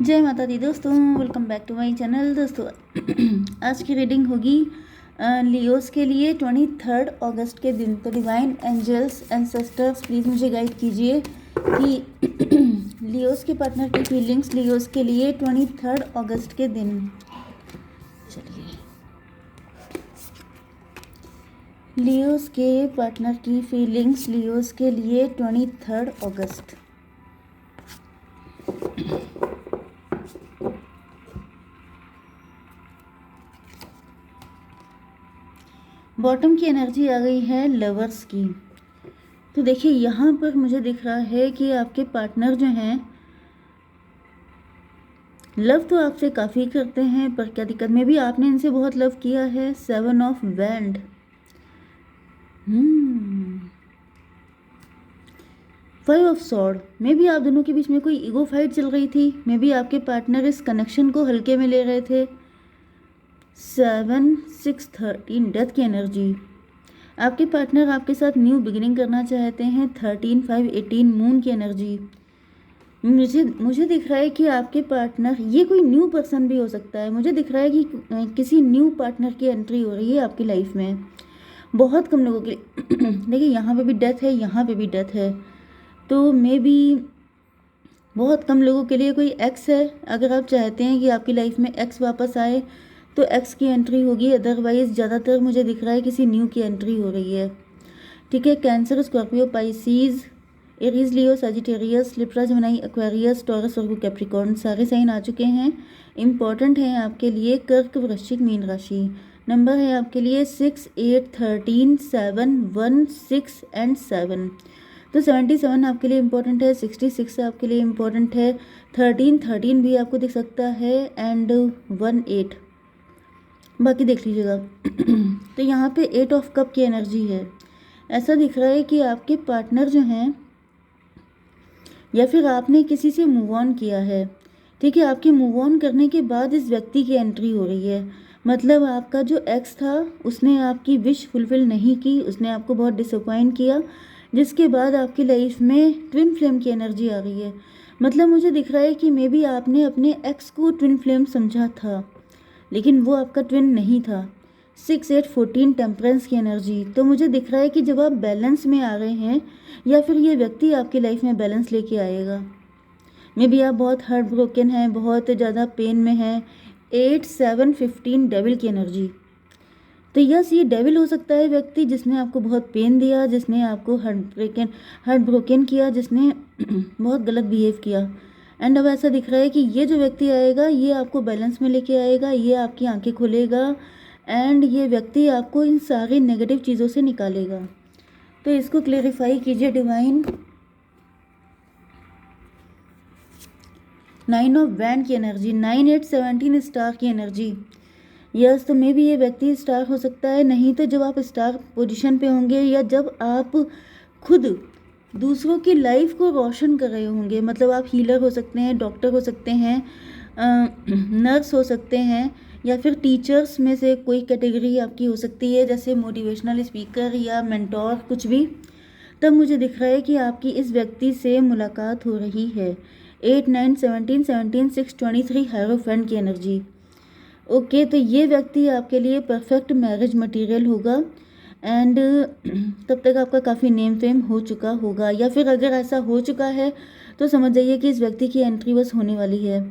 जय माता दी दोस्तों, welcome back to my channel. दोस्तों आज की रीडिंग होगी लियोस के लिए 23 अगस्त के दिन। तो डिवाइन एंजल्स एंसेस्टर्स प्लीज़ मुझे गाइड कीजिए कि लियोस के पार्टनर की फीलिंग्स लियोस के लिए 23 अगस्त के दिन। चलिए, लियोस के पार्टनर की फीलिंग्स लियोस के लिए 23 अगस्त। बॉटम की एनर्जी आ गई है लवर्स की। तो देखिए यहाँ पर मुझे दिख रहा है कि आपके पार्टनर जो हैं लव तो आपसे काफ़ी करते हैं, पर क्या दिक्कत में भी आपने इनसे बहुत लव किया है। 7 ऑफ वैंड, 5 ऑफ सॉर्ड। मे भी आप दोनों के बीच में कोई ईगो फाइट चल रही थी। मे भी आपके पार्टनर इस कनेक्शन को हल्के में ले रहे थे। 7 6 13 डेथ की एनर्जी। आपके पार्टनर आपके साथ न्यू बिगिनिंग करना चाहते हैं। 13 5 18 मून की एनर्जी। मुझे दिख रहा है कि आपके पार्टनर, ये कोई न्यू पर्सन भी हो सकता है। मुझे दिख रहा है कि किसी न्यू पार्टनर की एंट्री हो रही है आपकी लाइफ में। बहुत कम लोगों के देखिए यहाँ पे भी डेथ है, यहाँ पे भी डेथ है। तो मे बी बहुत कम लोगों के लिए कोई एक्स है। अगर आप चाहते हैं कि आपकी लाइफ में एक्स वापस आए तो एक्स की एंट्री होगी। अदरवाइज ज़्यादातर मुझे दिख रहा है किसी न्यू की एंट्री हो रही है। ठीक है, Cancer, Scorpio, Pisces, Aries, Leo, Sagittarius, Libra, Gemini, Aquarius, Taurus और कैप्रिकॉर्न सारे साइन आ चुके हैं। इम्पॉर्टेंट है आपके लिए कर्क, वृश्चिक, मीन राशि। नंबर है आपके लिए 6 8 13 7 1 6 एंड 7। तो 77 आपके लिए इम्पॉर्टेंट है, 66 आपके लिए इम्पॉर्टेंट है, 13 भी आपको दिख सकता है एंड 1 8। बाकी देख लीजिएगा। तो यहाँ पे 8 ऑफ कप की एनर्जी है। ऐसा दिख रहा है कि आपके पार्टनर जो हैं या फिर आपने किसी से मूव ऑन किया है। ठीक है, आपके मूव ऑन करने के बाद इस व्यक्ति की एंट्री हो रही है। मतलब आपका जो एक्स था उसने आपकी विश फुलफिल नहीं की, उसने आपको बहुत डिसअपॉइंट किया, जिसके बाद आपकी लाइफ में ट्विन फ्लेम की एनर्जी आ रही है। मतलब मुझे दिख रहा है कि मे बी आपने अपने एक्स को ट्विन फ्लेम समझा था, लेकिन वो आपका ट्विन नहीं था। 6 8 14 टेम्परेंस की एनर्जी। तो मुझे दिख रहा है कि जब आप बैलेंस में आ रहे हैं या फिर ये व्यक्ति आपकी लाइफ में बैलेंस लेके आएगा। मे बी आप बहुत हार्ट ब्रोकन हैं, बहुत ज़्यादा पेन में हैं। 8 7 15 डेविल की एनर्जी। तो यस, ये डेविल हो सकता है व्यक्ति जिसने आपको बहुत पेन दिया, जिसने आपको हार्ट ब्रोकन किया, जिसने बहुत गलत बिहेव किया। एंड अब ऐसा दिख रहा है कि ये जो व्यक्ति आएगा ये आपको बैलेंस में लेके आएगा, ये आपकी आंखें खोलेगा एंड ये व्यक्ति आपको इन सारी नेगेटिव चीज़ों से निकालेगा। तो इसको क्लेरिफाई कीजिए डिवाइन। 9 ऑफ वैंड की एनर्जी, 9 8 17 स्टार की एनर्जी। यस, तो मे भी ये व्यक्ति स्टार हो सकता है। नहीं तो जब आप स्टार पोजीशन पे होंगे या जब आप खुद दूसरों की लाइफ को रोशन कर रहे होंगे। मतलब आप हीलर हो सकते हैं, डॉक्टर हो सकते हैं, नर्स हो सकते हैं, या फिर टीचर्स में से कोई कैटेगरी आपकी हो सकती है, जैसे मोटिवेशनल स्पीकर या मेंटोर, कुछ भी। तब मुझे दिख रहा है कि आपकी इस व्यक्ति से मुलाकात हो रही है। 8 9 17 17 6 23 हायरोफेंट की एनर्जी। ओके, तो ये व्यक्ति आपके लिए परफेक्ट मैरिज मटेरियल होगा एंड तब तक आपका काफ़ी नेम फेम हो चुका होगा, या फिर अगर ऐसा हो चुका है तो समझ जाइए कि इस व्यक्ति की एंट्री बस होने वाली है।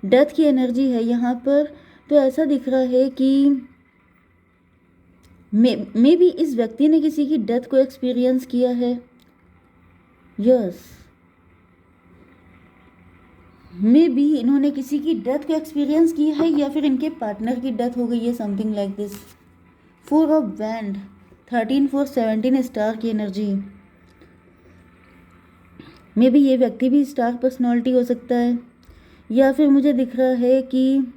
डेथ की एनर्जी है यहाँ पर। तो ऐसा दिख रहा है कि मे बी इस व्यक्ति ने किसी की डेथ को एक्सपीरियंस किया है। यस, मे बी इन्होंने किसी की डेथ को एक्सपीरियंस किया है या फिर इनके पार्टनर की डेथ हो गई है, something like this. 4 of wand, 13 4 17 star की एनर्जी। मे बी ये व्यक्ति भी स्टार पर्सनालिटी हो सकता है, या फिर मुझे दिख रहा है कि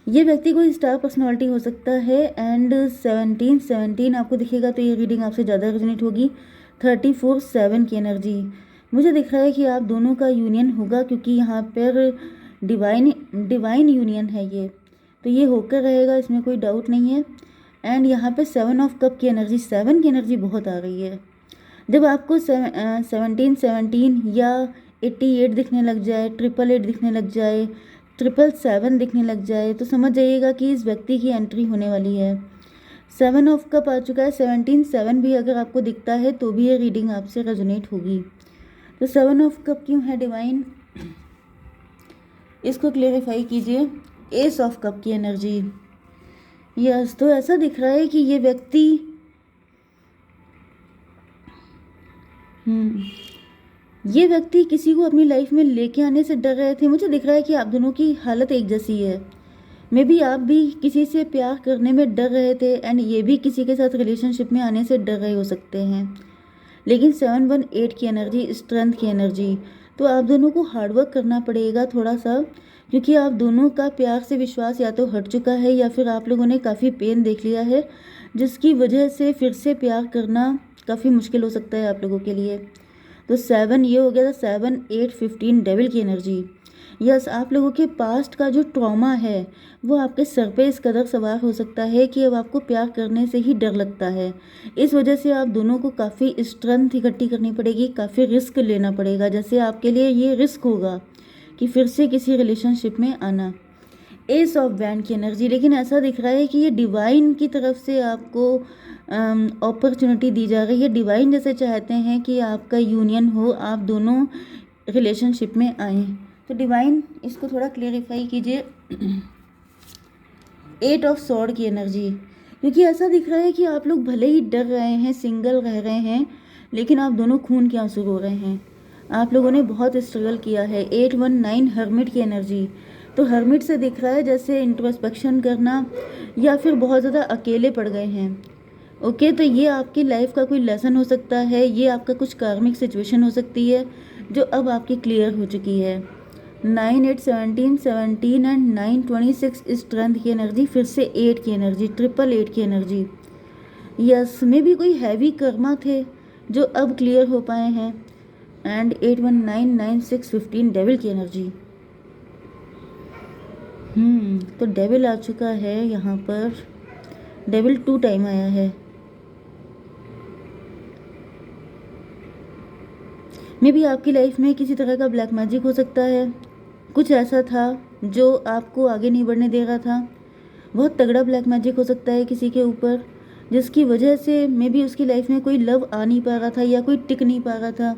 ये व्यक्ति कोई स्टार पर्सनालिटी हो सकता है। एंड 17 17 आपको दिखेगा तो ये रीडिंग आपसे ज़्यादा रेजोनेट होगी। 34 7 की एनर्जी। मुझे दिख रहा है कि आप दोनों का यूनियन होगा, क्योंकि यहाँ पर डिवाइन यूनियन है ये, तो ये होकर रहेगा, इसमें कोई डाउट नहीं है। एंड यहाँ पे 7 ऑफ कप की एनर्जी, 7 की एनर्जी बहुत आ रही है। जब आपको 17 या 88 दिखने लग जाए, 888 दिखने लग जाए, 777 दिखने लग जाए, तो समझ जाइएगा कि इस व्यक्ति की एंट्री होने वाली है। 7 ऑफ कप आ चुका है, 7 भी अगर आपको दिखता है तो भी ये रीडिंग आपसे रेजोनेट होगी। तो 7 ऑफ कप क्यों है डिवाइन, इसको क्लेरिफाई कीजिए। एस ऑफ कप की एनर्जी, यस, तो ऐसा दिख रहा है कि ये व्यक्ति ये व्यक्ति किसी को अपनी लाइफ में लेके आने से डर रहे थे। मुझे दिख रहा है कि आप दोनों की हालत एक जैसी है। मे बी आप भी किसी से प्यार करने में डर रहे थे एंड ये भी किसी के साथ रिलेशनशिप में आने से डर रहे हो सकते हैं। लेकिन 718 की एनर्जी, स्ट्रेंथ की एनर्जी, तो आप दोनों को हार्डवर्क करना पड़ेगा थोड़ा सा, क्योंकि आप दोनों का प्यार से विश्वास या तो हट चुका है या फिर आप लोगों ने काफ़ी पेन देख लिया है, जिसकी वजह से फिर से प्यार करना काफ़ी मुश्किल हो सकता है आप लोगों के लिए। तो 7 ये हो गया था, 7, 8, 15 डेविल की एनर्जी। यस, आप लोगों के पास्ट का जो ट्रॉमा है वो आपके सर पे इस कदर सवार हो सकता है कि अब आपको प्यार करने से ही डर लगता है। इस वजह से आप दोनों को काफ़ी स्ट्रेंथ इकट्ठी करनी पड़ेगी, काफ़ी रिस्क लेना पड़ेगा। जैसे आपके लिए ये रिस्क होगा कि फिर से किसी रिलेशनशिप में आना। एस ऑफ वैंड की एनर्जी, लेकिन ऐसा दिख रहा है कि ये डिवाइन की तरफ से आपको अपॉर्चुनिटी दी जा रही है। डिवाइन जैसे चाहते हैं कि आपका यूनियन हो, आप दोनों रिलेशनशिप में आए। तो डिवाइन इसको थोड़ा क्लेरिफाई कीजिए। 8 ऑफ सॉर्ड की एनर्जी, क्योंकि ऐसा दिख रहा है कि आप लोग भले ही डर रहे हैं, सिंगल रह रहे हैं, लेकिन आप दोनों खून के आंसू रो रहे हैं। आप लोगों ने बहुत स्ट्रगल किया है। 819 हर्मिट की एनर्जी, तो हर्मिट से दिख रहा है जैसे इंट्रोस्पेक्शन करना या फिर बहुत ज़्यादा अकेले पड़ गए हैं। ओके, तो ये आपकी लाइफ का कोई लेसन हो सकता है, ये आपका कुछ कार्मिक सिचुएशन हो सकती है जो अब आपकी क्लियर हो चुकी है। 9, 8, 17 एंड 9, 26 स्ट्रेंथ की एनर्जी, फिर से 8 की एनर्जी, 888 की एनर्जी। यस, में भी कोई हैवी कर्मा थे जो अब क्लियर हो पाए हैं। एंड 819, 96, 15 डेविल की एनर्जी। तो डेविल आ चुका है यहाँ पर, डेविल 2 टाइम आया है। मे भी आपकी लाइफ में किसी तरह का ब्लैक मैजिक हो सकता है। कुछ ऐसा था जो आपको आगे नहीं बढ़ने दे रहा था। बहुत तगड़ा ब्लैक मैजिक हो सकता है किसी के ऊपर, जिसकी वजह से मे भी उसकी लाइफ में कोई लव आ नहीं पा रहा था या कोई टिक नहीं पा रहा था।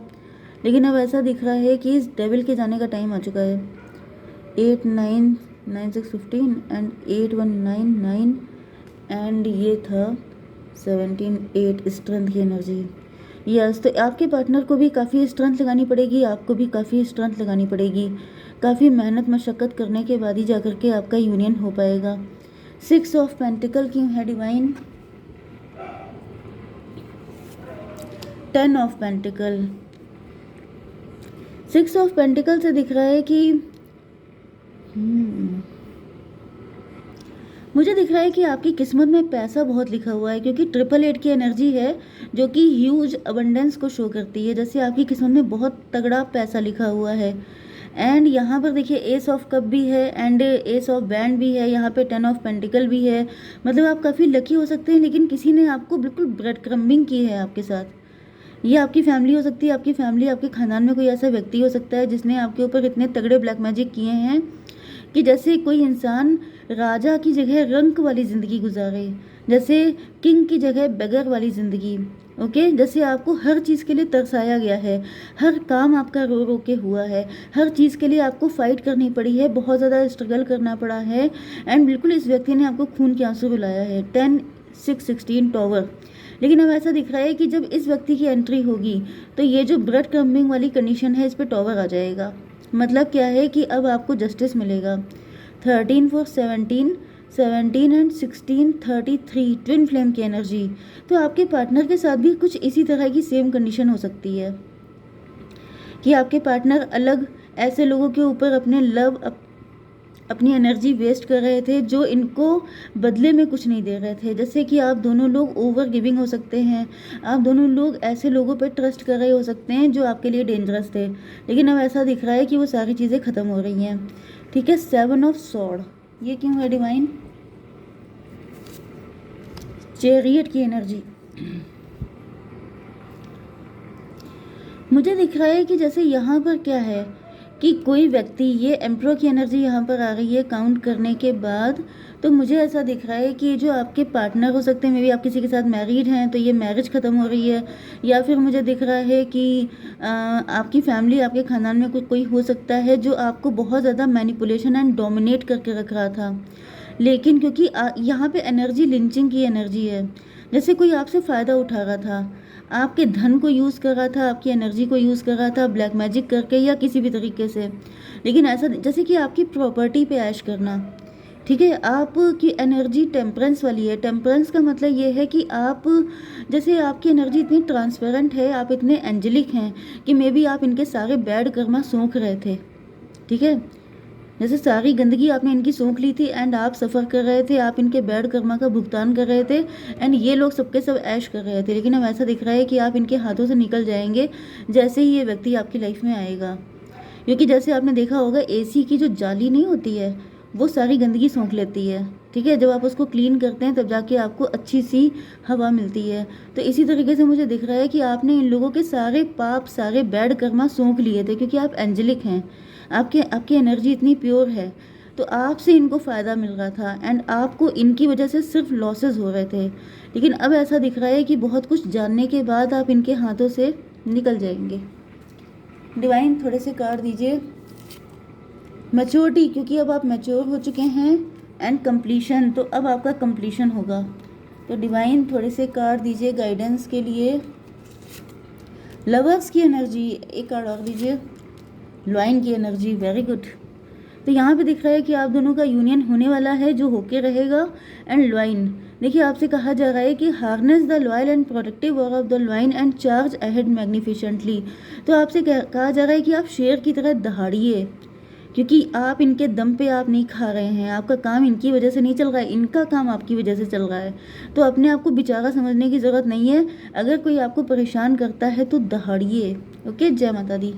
लेकिन अब ऐसा दिख रहा है कि इस डेविल के जाने का टाइम आ चुका है। 8, 9, 96, 15 एंड 819, 9 एंड ये था 17, 8 स्ट्रेंथ की एनर्जी। यस, तो आपके पार्टनर को भी काफ़ी स्ट्रेंथ लगानी पड़ेगी, आपको भी काफ़ी स्ट्रेंथ लगानी पड़ेगी। काफ़ी मेहनत मशक्क़त करने के बाद ही जाकर के आपका यूनियन हो पाएगा। 6 ऑफ पेंटिकल क्यों है divine? 10 of pentacle, 6 of pentacle से दिख रहा है कि मुझे दिख रहा है कि आपकी किस्मत में पैसा बहुत लिखा हुआ है, क्योंकि 888 की एनर्जी है जो कि ह्यूज अबंडेंस को शो करती है। जैसे आपकी किस्मत में बहुत तगड़ा पैसा लिखा हुआ है। एंड यहाँ पर देखिए एस ऑफ कप भी है एंड एस ऑफ बैंड भी है, यहाँ पे 10 ऑफ पेंटिकल भी है। मतलब आप काफ़ी लकी हो सकते हैं, लेकिन किसी ने आपको बिल्कुल ब्रेड क्रम्बिंग की है आपके साथ। ये आपकी फैमिली हो सकती है, आपकी फैमिली, आपके खानदान में कोई ऐसा व्यक्ति हो सकता है जिसने आपके ऊपर इतने तगड़े ब्लैक मैजिक किए हैं कि जैसे कोई इंसान राजा की जगह रंक वाली ज़िंदगी गुजारे, जैसे किंग की जगह बेगर वाली ज़िंदगी। ओके, जैसे आपको हर चीज़ के लिए तरसाया गया है, हर काम आपका रो रो के हुआ है, हर चीज़ के लिए आपको फाइट करनी पड़ी है, बहुत ज़्यादा स्ट्रगल करना पड़ा है। एंड बिल्कुल इस व्यक्ति ने आपको खून के आंसू रुलाया है। 10, 6, 16 टॉवर। लेकिन अब ऐसा दिख रहा है कि जब इस व्यक्ति की एंट्री होगी तो ये जो ब्लड क्रम्बिंग वाली कंडीशन है इस पर टॉवर आ जाएगा। मतलब क्या है कि अब आपको जस्टिस मिलेगा। 13 for 17, 17 एंड 16, 33 ट्विन फ्लेम की एनर्जी। तो आपके पार्टनर के साथ भी कुछ इसी तरह की सेम कंडीशन हो सकती है कि आपके पार्टनर अलग ऐसे लोगों के ऊपर अपने लव अपनी एनर्जी वेस्ट कर रहे थे जो इनको बदले में कुछ नहीं दे रहे थे। जैसे कि आप दोनों लोग ओवर गिविंग हो सकते हैं, आप दोनों लोग ऐसे लोगों पर ट्रस्ट कर रहे हो सकते हैं जो आपके लिए डेंजरस थे। लेकिन अब ऐसा दिख रहा है कि वो सारी चीज़ें ख़त्म हो रही हैं। ठीक है, 7 ऑफ सॉर्ड, ये क्यों है डिवाइन? चैरियट की एनर्जी। मुझे दिख रहा है कि जैसे यहाँ पर क्या है कि कोई व्यक्ति, ये एम्परर की एनर्जी यहाँ पर आ रही है काउंट करने के बाद। तो मुझे ऐसा दिख रहा है कि ये जो आपके पार्टनर हो सकते हैं, मे बी आप किसी के साथ मैरिड हैं तो ये मैरिज ख़त्म हो रही है, या फिर मुझे दिख रहा है कि आपकी फैमिली, आपके ख़ानदान में कोई हो सकता है जो आपको बहुत ज़्यादा मैनिपुलेशन एंड डोमिनेट करके रख रहा था। लेकिन क्योंकि यहाँ पे एनर्जी लिंचिंग की एनर्जी है, जैसे कोई आपसे फ़ायदा उठा रहा था, आपके धन को यूज़ कर रहा था, आपकी एनर्जी को यूज़ कर रहा था ब्लैक मैजिक करके या किसी भी तरीके से। लेकिन ऐसा जैसे कि आपकी प्रॉपर्टी पे ऐश करना, ठीक है। आपकी एनर्जी टेम्परेंस वाली है। टेम्परेंस का मतलब ये है कि आप, जैसे आपकी एनर्जी इतनी ट्रांसपेरेंट है, आप इतने एंजेलिक हैं कि मे बी आप इनके सारे बैड कर्मा सोख रहे थे, ठीक है। जैसे सारी गंदगी आपने इनकी सोख ली थी एंड आप सफ़र कर रहे थे, आप इनके बैड कर्मा का भुगतान कर रहे थे एंड ये लोग सबके सब ऐश कर रहे थे। लेकिन अब ऐसा दिख रहा है कि आप इनके हाथों से निकल जाएंगे जैसे ही ये व्यक्ति आपकी लाइफ में आएगा। क्योंकि जैसे आपने देखा होगा, एसी की जो जाली नहीं होती है वो सारी गंदगी सोख लेती है, ठीक है। जब आप उसको क्लीन करते हैं तब जाके आपको अच्छी सी हवा मिलती है। तो इसी तरीके से मुझे दिख रहा है कि आपने इन लोगों के सारे पाप, सारे बैड कर्मा सोख लिए थे, क्योंकि आप एंजेलिक हैं, आपकी एनर्जी इतनी प्योर है। तो आपसे इनको फ़ायदा मिल रहा था एंड आपको इनकी वजह से सिर्फ लॉसेस हो रहे थे। लेकिन अब ऐसा दिख रहा है कि बहुत कुछ जानने के बाद आप इनके हाथों से निकल जाएंगे। डिवाइन थोड़े से कार्ड दीजिए। मैच्योरिटी, क्योंकि अब आप मैच्योर हो चुके हैं, एंड कंप्लीशन, तो अब आपका कंप्लीशन होगा। तो डिवाइन थोड़े से कार्ड दीजिए गाइडेंस के लिए। लवर्स की एनर्जी, एक कार्ड और दीजिए। लॉइन की एनर्जी, वेरी गुड। तो यहाँ पे दिख रहा है कि आप दोनों का यूनियन होने वाला है, जो होके रहेगा। एंड लॉइन, देखिए आपसे कहा जा रहा है कि harness the loyal and protective aura of the lion and charge ahead magnificently. तो आपसे कहा जा रहा है कि आप शेर की तरह दहाड़िए, क्योंकि आप इनके दम पे आप नहीं खा रहे हैं। आपका काम इनकी वजह से नहीं चल रहा है, इनका काम आपकी वजह से चल रहा है। तो अपने आप को बेचारा समझने की ज़रूरत नहीं है। अगर कोई आपको परेशान करता है तो दहाड़िए। ओके, जय माता दी।